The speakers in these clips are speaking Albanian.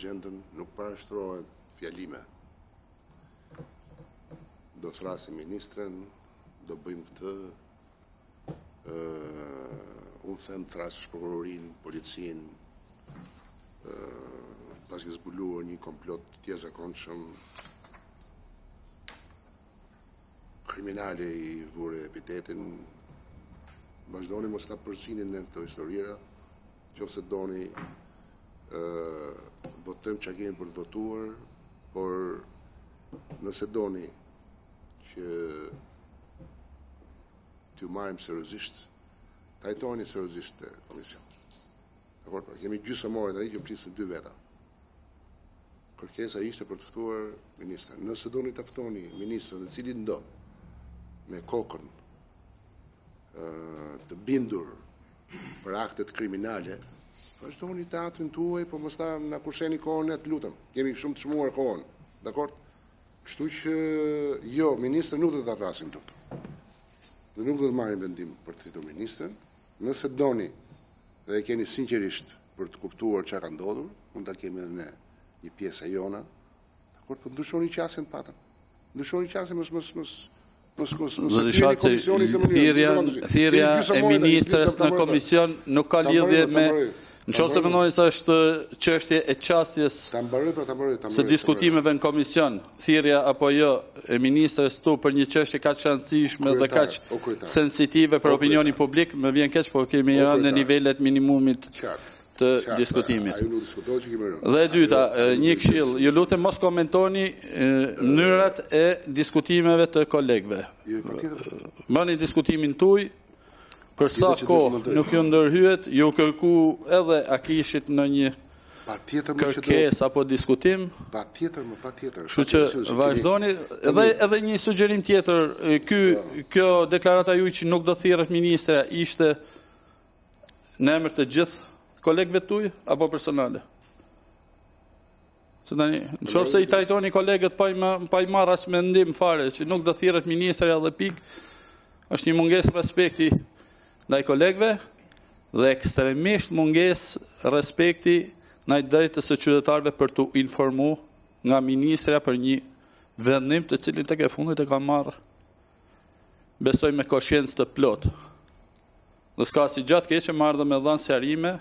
agendën, nuk parashtrohen fjalime. Do thrasim ministren, do bëjmë këtë, unë them thrasësh prokurorin, policin, pas ke zbuluar një komplot të jashtëzakonshëm, kriminale i vure epitetin, vazhdoni mos ta përsinin në këto historira, qofse doni votojmë çka kemi për të votuar, por nëse doni që t'ju marrim seriozisht, trajtoni seriozisht komision. Dakor, kemi gjysmëore tani që prisën 2 veta. Kërkesa ishte për të ftuar ministrin. Nëse doni ta ftoni ministrin, dhe cilin do, me kokën të bindur për aktet kriminale, vazhdoni teatrin tuaj, po mos ta na kusheni kohën, të lutem. Kemi shumë të çmuar kohën. Dakor? Kështu që jo, ministrin nuk do ta thrasim këtu. Dhe nuk do të marrim vendim për të fituar ministrin. Nëse doni dhe e keni sinqerisht për të kuptuar çka ka ndodhur, mund ta kemi edhe ne një pjesë e jona. Dakor, po ndryshoni qasjen të patën. Ndryshoni qasjen thirrja e ministres në komision nuk ka lidhje me nëse mendoni se është çështje e qasjes së diskutimeve në komision, thirrja apo jo e ministres tu për një çështje kaq rëndësishme dhe kaq sensitive për opinionin publik, më vjen keq, po kemi rënë në nivelet minimumit të diskutimit. Dhe e dyta, një këshill, ju lutem mos komentoni mënyrat e diskutimeve të kolegëve. Bëni diskutimin tuaj, për sa kohë nuk ju ndërhyet, ju kërku edhe a kishit në një kërkesë apo diskutim. Patjetër. Kështu që vazhdoni, edhe një sugjerim tjetër, kjo deklarata juaj që nuk do thirret ministra ishte në emër të gjithë kolegëve tuaj apo personale? Se tani, nëse i trajtoni kolegët pa i marrë as mendim fare që nuk do thirret ministra dhe pikë, është një mungesë respekti ndaj kolegëve dhe ekstremisht mungesë respekti ndaj drejtës së qytetarëve për t'u informuar nga ministra për një vendim të cilin tek e fundit e ka marrë, besoj me koshiencë të plotë. Dhe s'ka si gjatë keqe marrë dhe me dhanë sqarime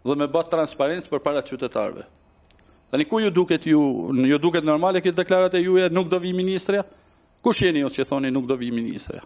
dhe me bë transparencë përpara qytetarëve. Tani ku ju duket normale këtë deklaratë juaja nuk do vi ministra? Kush jeni ju që thoni nuk do vi ministra?